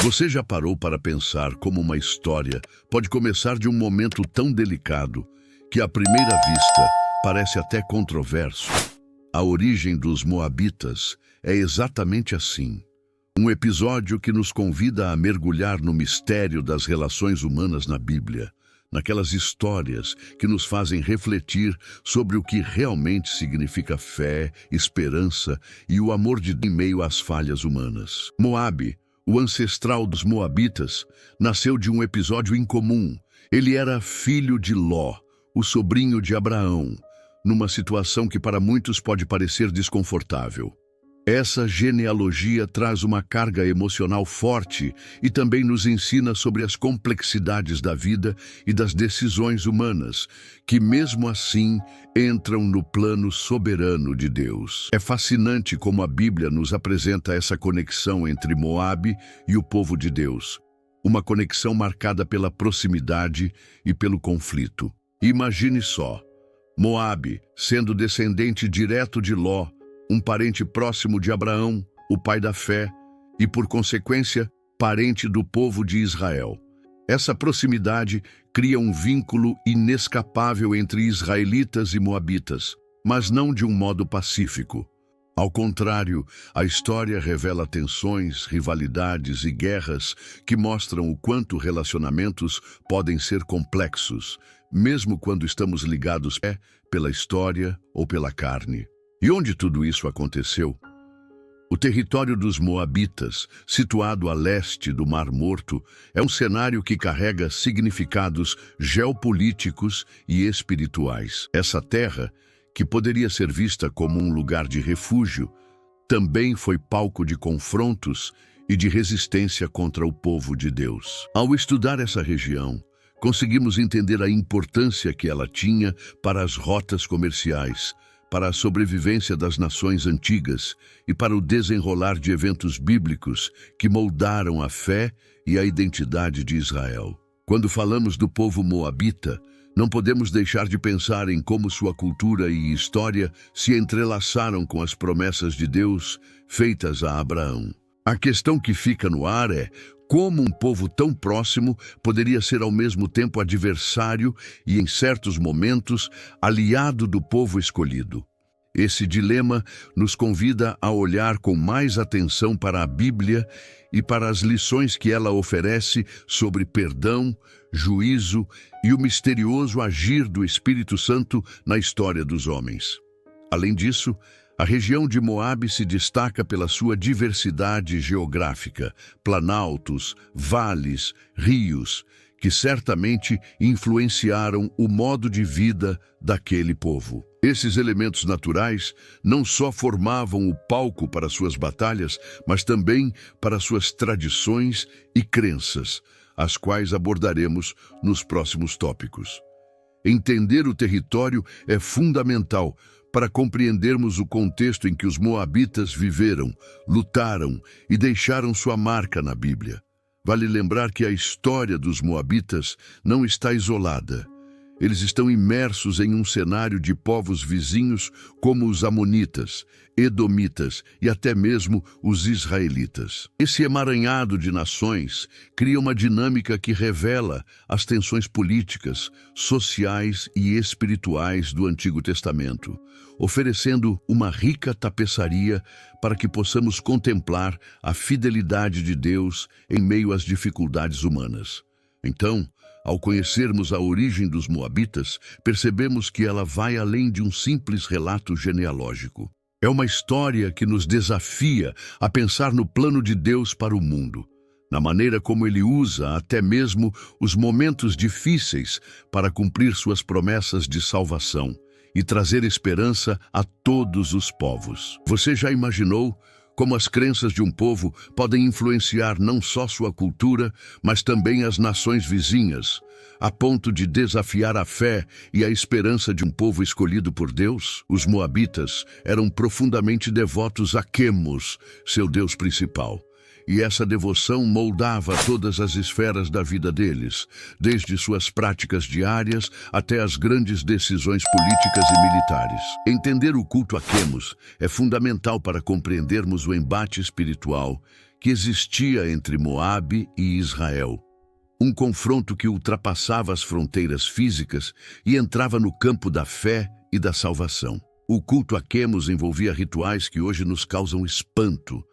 Você já parou para pensar como uma história pode começar de um momento tão delicado que, à primeira vista, parece até controverso? A origem dos Moabitas é exatamente assim. Um episódio que nos convida a mergulhar no mistério das relações humanas na Bíblia, naquelas histórias que nos fazem refletir sobre o que realmente significa fé, esperança e o amor de Deus em meio às falhas humanas. Moabe, o ancestral dos Moabitas, nasceu de um episódio incomum. Ele era filho de Ló, o sobrinho de Abraão, numa situação que para muitos pode parecer desconfortável. Essa genealogia traz uma carga emocional forte e também nos ensina sobre as complexidades da vida e das decisões humanas, que mesmo assim entram no plano soberano de Deus. É fascinante como a Bíblia nos apresenta essa conexão entre Moabe e o povo de Deus, uma conexão marcada pela proximidade e pelo conflito. Imagine só, Moabe sendo descendente direto de Ló, um parente próximo de Abraão, o pai da fé, e, por consequência, parente do povo de Israel. Essa proximidade cria um vínculo inescapável entre israelitas e moabitas, mas não de um modo pacífico. Ao contrário, a história revela tensões, rivalidades e guerras que mostram o quanto relacionamentos podem ser complexos, mesmo quando estamos ligados pela história ou pela carne. E onde tudo isso aconteceu? O território dos Moabitas, situado a leste do Mar Morto, é um cenário que carrega significados geopolíticos e espirituais. Essa terra, que poderia ser vista como um lugar de refúgio, também foi palco de confrontos e de resistência contra o povo de Deus. Ao estudar essa região, conseguimos entender a importância que ela tinha para as rotas comerciais, para a sobrevivência das nações antigas e para o desenrolar de eventos bíblicos que moldaram a fé e a identidade de Israel. Quando falamos do povo moabita, não podemos deixar de pensar em como sua cultura e história se entrelaçaram com as promessas de Deus feitas a Abraão. A questão que fica no ar é: como um povo tão próximo poderia ser ao mesmo tempo adversário e, em certos momentos, aliado do povo escolhido? Esse dilema nos convida a olhar com mais atenção para a Bíblia e para as lições que ela oferece sobre perdão, juízo e o misterioso agir do Espírito Santo na história dos homens. Além disso, a região de Moabe se destaca pela sua diversidade geográfica, planaltos, vales, rios, que certamente influenciaram o modo de vida daquele povo. Esses elementos naturais não só formavam o palco para suas batalhas, mas também para suas tradições e crenças, as quais abordaremos nos próximos tópicos. Entender o território é fundamental para compreendermos o contexto em que os moabitas viveram, lutaram e deixaram sua marca na Bíblia. Vale lembrar que a história dos moabitas não está isolada. Eles estão imersos em um cenário de povos vizinhos como os amonitas, edomitas e até mesmo os israelitas. Esse emaranhado de nações cria uma dinâmica que revela as tensões políticas, sociais e espirituais do Antigo Testamento, oferecendo uma rica tapeçaria para que possamos contemplar a fidelidade de Deus em meio às dificuldades humanas. Então, ao conhecermos a origem dos Moabitas, percebemos que ela vai além de um simples relato genealógico. É uma história que nos desafia a pensar no plano de Deus para o mundo, na maneira como Ele usa até mesmo os momentos difíceis para cumprir suas promessas de salvação e trazer esperança a todos os povos. Você já imaginou como as crenças de um povo podem influenciar não só sua cultura, mas também as nações vizinhas, a ponto de desafiar a fé e a esperança de um povo escolhido por Deus? Os moabitas eram profundamente devotos a Quemos, seu deus principal. E essa devoção moldava todas as esferas da vida deles, desde suas práticas diárias até as grandes decisões políticas e militares. Entender o culto a Quemos é fundamental para compreendermos o embate espiritual que existia entre Moabe e Israel. Um confronto que ultrapassava as fronteiras físicas e entrava no campo da fé e da salvação. O culto a Quemos envolvia rituais que hoje nos causam espanto,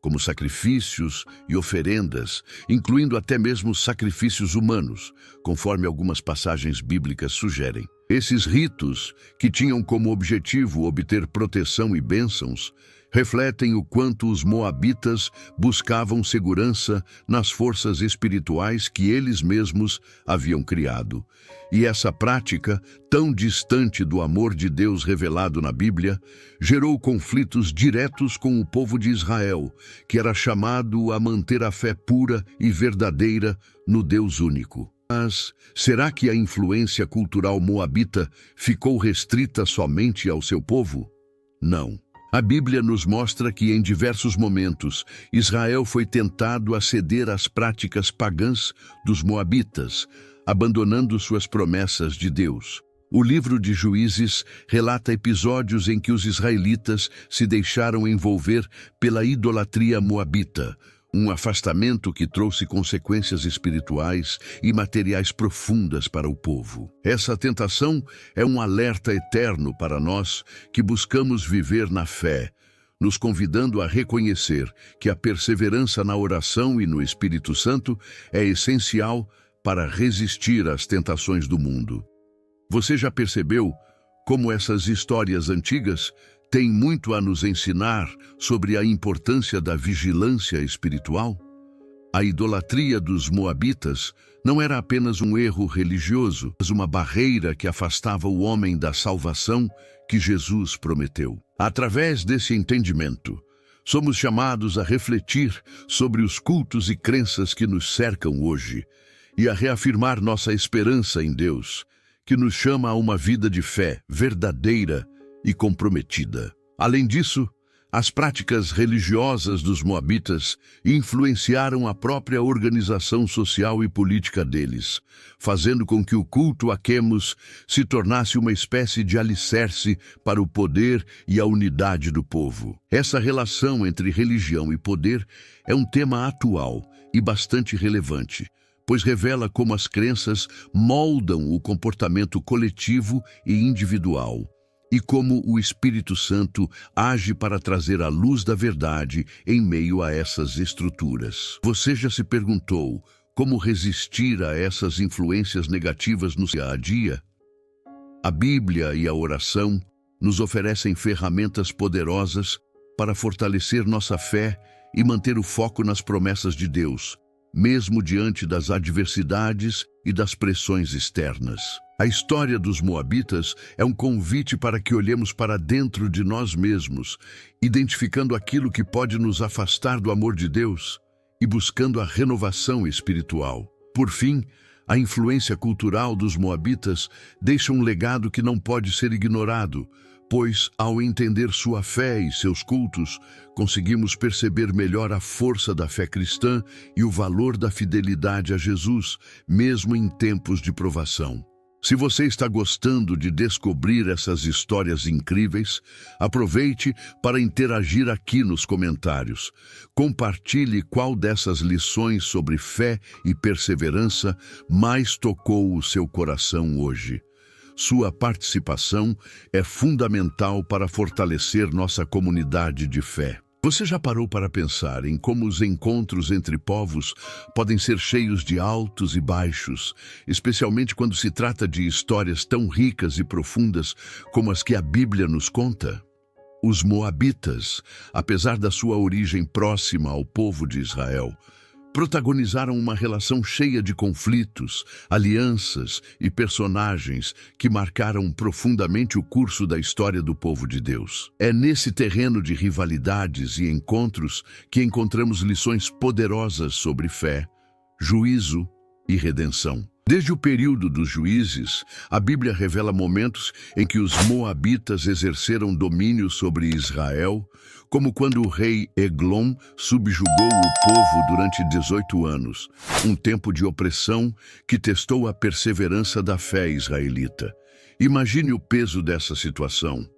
como sacrifícios e oferendas, incluindo até mesmo sacrifícios humanos, conforme algumas passagens bíblicas sugerem. Esses ritos, que tinham como objetivo obter proteção e bênçãos, refletem o quanto os moabitas buscavam segurança nas forças espirituais que eles mesmos haviam criado. E essa prática, tão distante do amor de Deus revelado na Bíblia, gerou conflitos diretos com o povo de Israel, que era chamado a manter a fé pura e verdadeira no Deus único. Mas será que a influência cultural moabita ficou restrita somente ao seu povo? Não. A Bíblia nos mostra que, em diversos momentos, Israel foi tentado a ceder às práticas pagãs dos moabitas, abandonando suas promessas de Deus. O livro de Juízes relata episódios em que os israelitas se deixaram envolver pela idolatria moabita, um afastamento que trouxe consequências espirituais e materiais profundas para o povo. Essa tentação é um alerta eterno para nós que buscamos viver na fé, nos convidando a reconhecer que a perseverança na oração e no Espírito Santo é essencial para resistir às tentações do mundo. Você já percebeu como essas histórias antigas têm muito a nos ensinar sobre a importância da vigilância espiritual? A idolatria dos moabitas não era apenas um erro religioso, mas uma barreira que afastava o homem da salvação que Jesus prometeu. Através desse entendimento, somos chamados a refletir sobre os cultos e crenças que nos cercam hoje e a reafirmar nossa esperança em Deus, que nos chama a uma vida de fé verdadeira e comprometida. Além disso, as práticas religiosas dos moabitas influenciaram a própria organização social e política deles, fazendo com que o culto a Quemos se tornasse uma espécie de alicerce para o poder e a unidade do povo. Essa relação entre religião e poder é um tema atual e bastante relevante, pois revela como as crenças moldam o comportamento coletivo e individual, e como o Espírito Santo age para trazer a luz da verdade em meio a essas estruturas. Você já se perguntou como resistir a essas influências negativas no dia a dia? A Bíblia e a oração nos oferecem ferramentas poderosas para fortalecer nossa fé e manter o foco nas promessas de Deus, mesmo diante das adversidades e das pressões externas. A história dos moabitas é um convite para que olhemos para dentro de nós mesmos, identificando aquilo que pode nos afastar do amor de Deus e buscando a renovação espiritual. Por fim, a influência cultural dos moabitas deixa um legado que não pode ser ignorado, pois, ao entender sua fé e seus cultos, conseguimos perceber melhor a força da fé cristã e o valor da fidelidade a Jesus, mesmo em tempos de provação. Se você está gostando de descobrir essas histórias incríveis, aproveite para interagir aqui nos comentários. Compartilhe qual dessas lições sobre fé e perseverança mais tocou o seu coração hoje. Sua participação é fundamental para fortalecer nossa comunidade de fé. Você já parou para pensar em como os encontros entre povos podem ser cheios de altos e baixos, especialmente quando se trata de histórias tão ricas e profundas como as que a Bíblia nos conta? Os moabitas, apesar da sua origem próxima ao povo de Israel, protagonizaram uma relação cheia de conflitos, alianças e personagens que marcaram profundamente o curso da história do povo de Deus. É nesse terreno de rivalidades e encontros que encontramos lições poderosas sobre fé, juízo e redenção. Desde o período dos juízes, a Bíblia revela momentos em que os moabitas exerceram domínio sobre Israel, como quando o rei Eglon subjugou o povo durante 18 anos, um tempo de opressão que testou a perseverança da fé israelita. Imagine o peso dessa situação.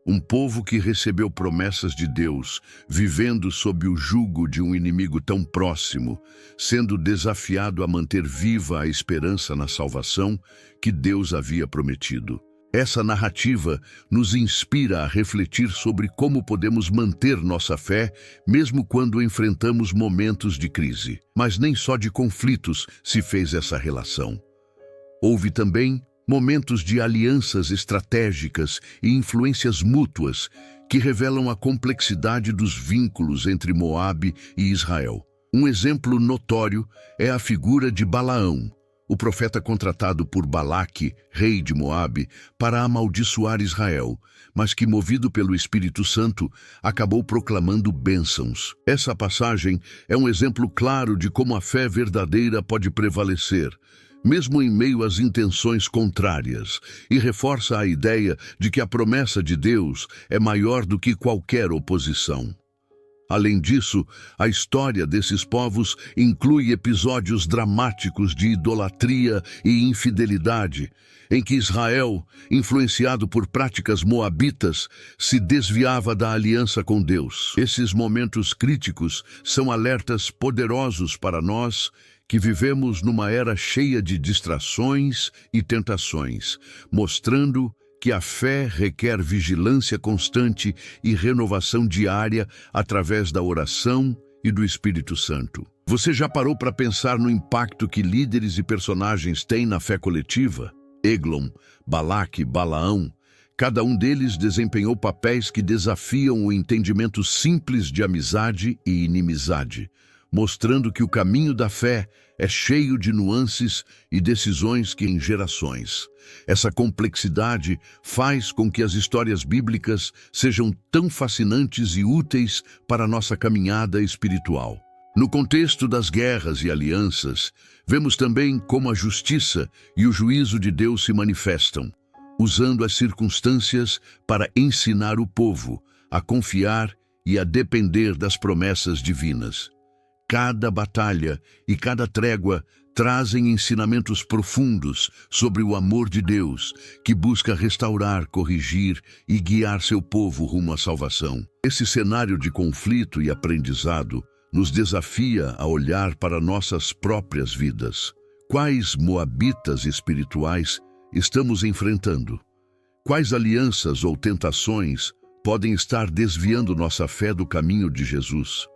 Um povo que recebeu promessas de Deus, vivendo sob o jugo de um inimigo tão próximo, sendo desafiado a manter viva a esperança na salvação que Deus havia prometido. Essa narrativa nos inspira a refletir sobre como podemos manter nossa fé, mesmo quando enfrentamos momentos de crise. Mas nem só de conflitos se fez essa relação. Houve também momentos de alianças estratégicas e influências mútuas que revelam a complexidade dos vínculos entre Moabe e Israel. Um exemplo notório é a figura de Balaão, o profeta contratado por Balaque, rei de Moabe, para amaldiçoar Israel, mas que, movido pelo Espírito Santo, acabou proclamando bênçãos. Essa passagem é um exemplo claro de como a fé verdadeira pode prevalecer, mesmo em meio às intenções contrárias, e reforça a ideia de que a promessa de Deus é maior do que qualquer oposição. Além disso, a história desses povos inclui episódios dramáticos de idolatria e infidelidade, em que Israel, influenciado por práticas moabitas, se desviava da aliança com Deus. Esses momentos críticos são alertas poderosos para nós, que vivemos numa era cheia de distrações e tentações, mostrando que a fé requer vigilância constante e renovação diária através da oração e do Espírito Santo. Você já parou para pensar no impacto que líderes e personagens têm na fé coletiva? Eglon, Balaque, Balaão, cada um deles desempenhou papéis que desafiam o entendimento simples de amizade e inimizade, mostrando que o caminho da fé é cheio de nuances e decisões que em gerações. Essa complexidade faz com que as histórias bíblicas sejam tão fascinantes e úteis para a nossa caminhada espiritual. No contexto das guerras e alianças, vemos também como a justiça e o juízo de Deus se manifestam, usando as circunstâncias para ensinar o povo a confiar e a depender das promessas divinas. Cada batalha e cada trégua trazem ensinamentos profundos sobre o amor de Deus, que busca restaurar, corrigir e guiar seu povo rumo à salvação. Esse cenário de conflito e aprendizado nos desafia a olhar para nossas próprias vidas. Quais moabitas espirituais estamos enfrentando? Quais alianças ou tentações podem estar desviando nossa fé do caminho de Jesus?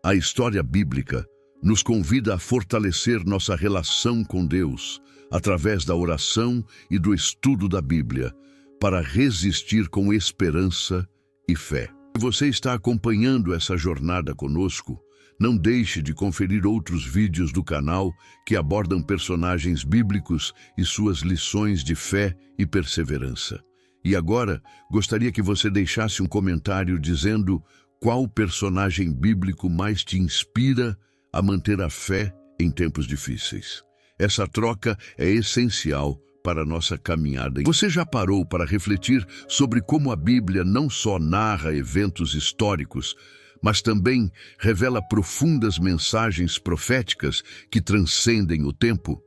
A história bíblica nos convida a fortalecer nossa relação com Deus através da oração e do estudo da Bíblia, para resistir com esperança e fé. Se você está acompanhando essa jornada conosco, não deixe de conferir outros vídeos do canal que abordam personagens bíblicos e suas lições de fé e perseverança. E agora, gostaria que você deixasse um comentário dizendo qual personagem bíblico mais te inspira a manter a fé em tempos difíceis. Essa troca é essencial para a nossa caminhada. Você já parou para refletir sobre como a Bíblia não só narra eventos históricos, mas também revela profundas mensagens proféticas que transcendem o tempo?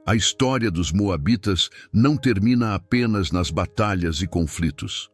A história dos moabitas não termina apenas nas batalhas e conflitos.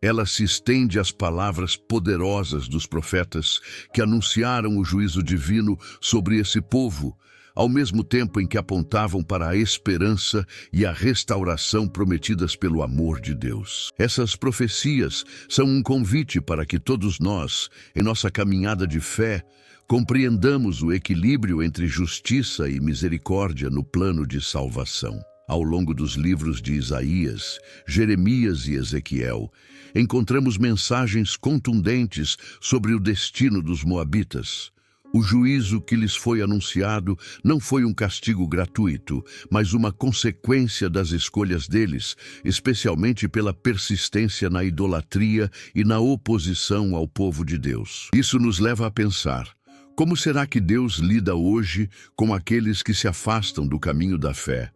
Ela se estende às palavras poderosas dos profetas que anunciaram o juízo divino sobre esse povo, ao mesmo tempo em que apontavam para a esperança e a restauração prometidas pelo amor de Deus. Essas profecias são um convite para que todos nós, em nossa caminhada de fé, compreendamos o equilíbrio entre justiça e misericórdia no plano de salvação. Ao longo dos livros de Isaías, Jeremias e Ezequiel, encontramos mensagens contundentes sobre o destino dos moabitas. O juízo que lhes foi anunciado não foi um castigo gratuito, mas uma consequência das escolhas deles, especialmente pela persistência na idolatria e na oposição ao povo de Deus. Isso nos leva a pensar: como será que Deus lida hoje com aqueles que se afastam do caminho da fé?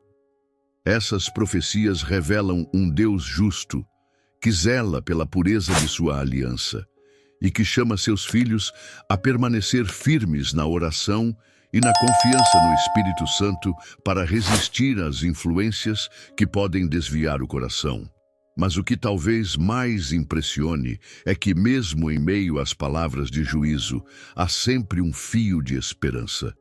Essas profecias revelam um Deus justo, que zela pela pureza de sua aliança e que chama seus filhos a permanecer firmes na oração e na confiança no Espírito Santo para resistir às influências que podem desviar o coração. Mas o que talvez mais impressione é que, mesmo em meio às palavras de juízo, há sempre um fio de esperança.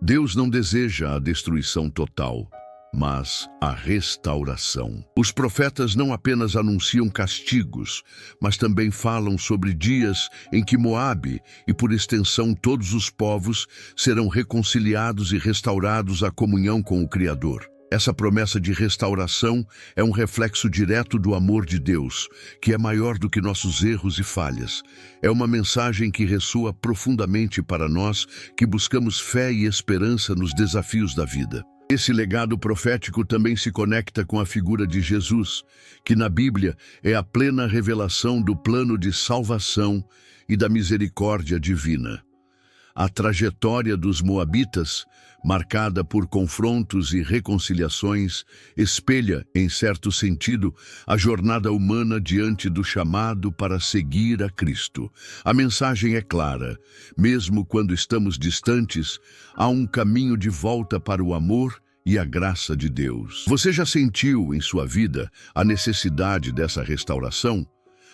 Deus não deseja a destruição total, mas a restauração. Os profetas não apenas anunciam castigos, mas também falam sobre dias em que Moabe, e por extensão todos os povos, serão reconciliados e restaurados à comunhão com o Criador. Essa promessa de restauração é um reflexo direto do amor de Deus, que é maior do que nossos erros e falhas. É uma mensagem que ressoa profundamente para nós que buscamos fé e esperança nos desafios da vida. Esse legado profético também se conecta com a figura de Jesus, que na Bíblia é a plena revelação do plano de salvação e da misericórdia divina. A trajetória dos moabitas, marcada por confrontos e reconciliações, espelha, em certo sentido, a jornada humana diante do chamado para seguir a Cristo. A mensagem é clara: mesmo quando estamos distantes, há um caminho de volta para o amor e a graça de Deus. Você já sentiu em sua vida a necessidade dessa restauração?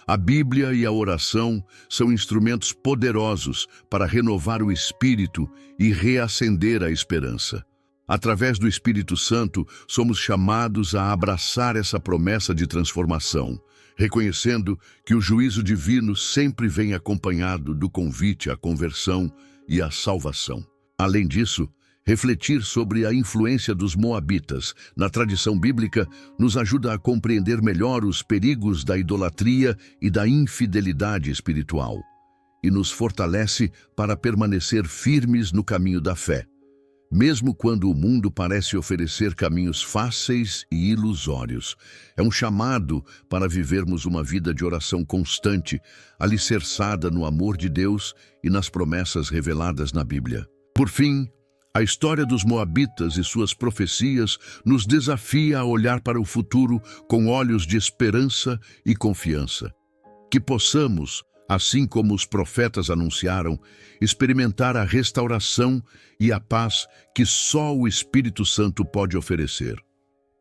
A Bíblia e a oração são instrumentos poderosos para renovar o espírito e reacender a esperança. Através do Espírito Santo, somos chamados a abraçar essa promessa de transformação, reconhecendo que o juízo divino sempre vem acompanhado do convite à conversão e à salvação. Além disso, refletir sobre a influência dos moabitas na tradição bíblica nos ajuda a compreender melhor os perigos da idolatria e da infidelidade espiritual, e nos fortalece para permanecer firmes no caminho da fé, mesmo quando o mundo parece oferecer caminhos fáceis e ilusórios. É um chamado para vivermos uma vida de oração constante, alicerçada no amor de Deus e nas promessas reveladas na Bíblia. Por fim, a história dos moabitas e suas profecias nos desafia a olhar para o futuro com olhos de esperança e confiança. Que possamos, assim como os profetas anunciaram, experimentar a restauração e a paz que só o Espírito Santo pode oferecer.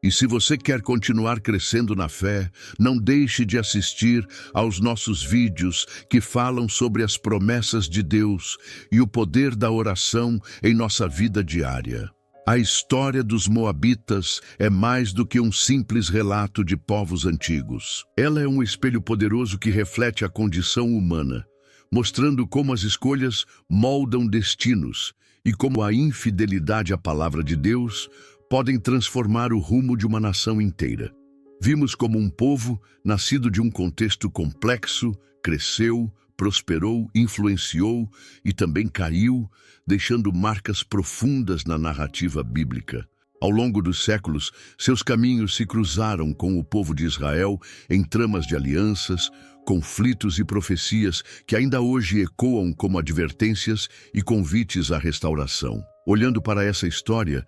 E se você quer continuar crescendo na fé, não deixe de assistir aos nossos vídeos que falam sobre as promessas de Deus e o poder da oração em nossa vida diária. A história dos moabitas é mais do que um simples relato de povos antigos. Ela é um espelho poderoso que reflete a condição humana, mostrando como as escolhas moldam destinos e como a infidelidade à palavra de Deus podem transformar o rumo de uma nação inteira. Vimos como um povo, nascido de um contexto complexo, cresceu, prosperou, influenciou e também caiu, deixando marcas profundas na narrativa bíblica. Ao longo dos séculos, seus caminhos se cruzaram com o povo de Israel em tramas de alianças, conflitos e profecias que ainda hoje ecoam como advertências e convites à restauração. Olhando para essa história,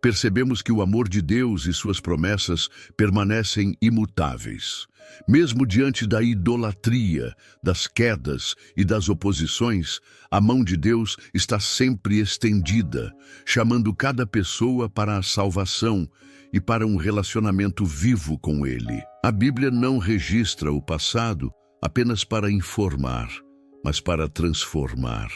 percebemos que o amor de Deus e suas promessas permanecem imutáveis. Mesmo diante da idolatria, das quedas e das oposições, a mão de Deus está sempre estendida, chamando cada pessoa para a salvação e para um relacionamento vivo com Ele. A Bíblia não registra o passado apenas para informar, mas para transformar,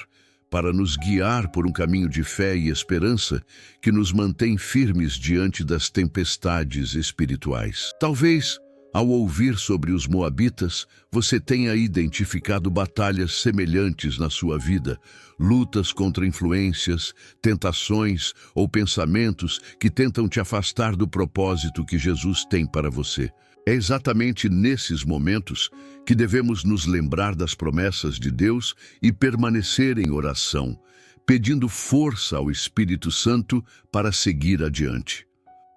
para nos guiar por um caminho de fé e esperança que nos mantém firmes diante das tempestades espirituais. Talvez, ao ouvir sobre os moabitas, você tenha identificado batalhas semelhantes na sua vida, lutas contra influências, tentações ou pensamentos que tentam te afastar do propósito que Jesus tem para você. É exatamente nesses momentos que devemos nos lembrar das promessas de Deus e permanecer em oração, pedindo força ao Espírito Santo para seguir adiante.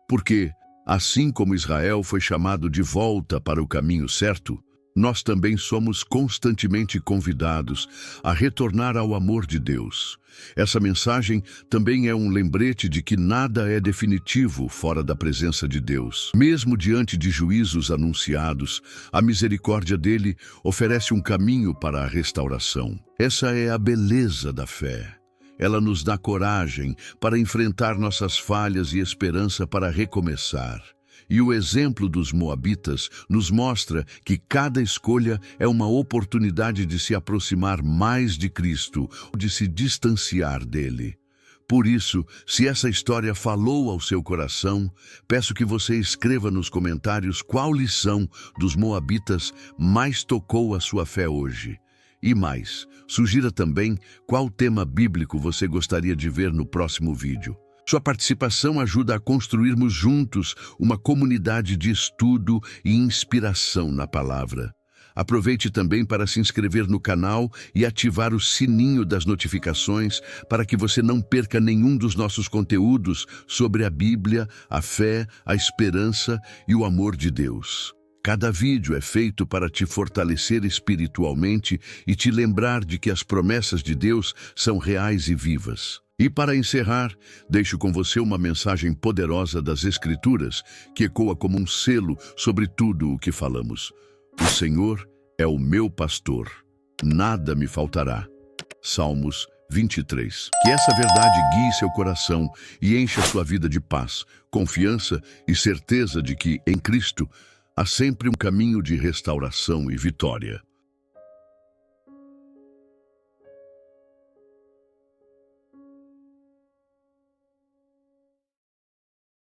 Porque, assim como Israel foi chamado de volta para o caminho certo, nós também somos constantemente convidados a retornar ao amor de Deus. Essa mensagem também é um lembrete de que nada é definitivo fora da presença de Deus. Mesmo diante de juízos anunciados, a misericórdia dele oferece um caminho para a restauração. Essa é a beleza da fé. Ela nos dá coragem para enfrentar nossas falhas e esperança para recomeçar. E o exemplo dos moabitas nos mostra que cada escolha é uma oportunidade de se aproximar mais de Cristo, de se distanciar dele. Por isso, se essa história falou ao seu coração, peço que você escreva nos comentários qual lição dos moabitas mais tocou a sua fé hoje. E mais, sugira também qual tema bíblico você gostaria de ver no próximo vídeo. Sua participação ajuda a construirmos juntos uma comunidade de estudo e inspiração na palavra. Aproveite também para se inscrever no canal e ativar o sininho das notificações para que você não perca nenhum dos nossos conteúdos sobre a Bíblia, a fé, a esperança e o amor de Deus. Cada vídeo é feito para te fortalecer espiritualmente e te lembrar de que as promessas de Deus são reais e vivas. E para encerrar, deixo com você uma mensagem poderosa das Escrituras que ecoa como um selo sobre tudo o que falamos. O Senhor é o meu pastor, nada me faltará. Salmos 23. Que essa verdade guie seu coração e encha sua vida de paz, confiança e certeza de que, em Cristo, há sempre um caminho de restauração e vitória.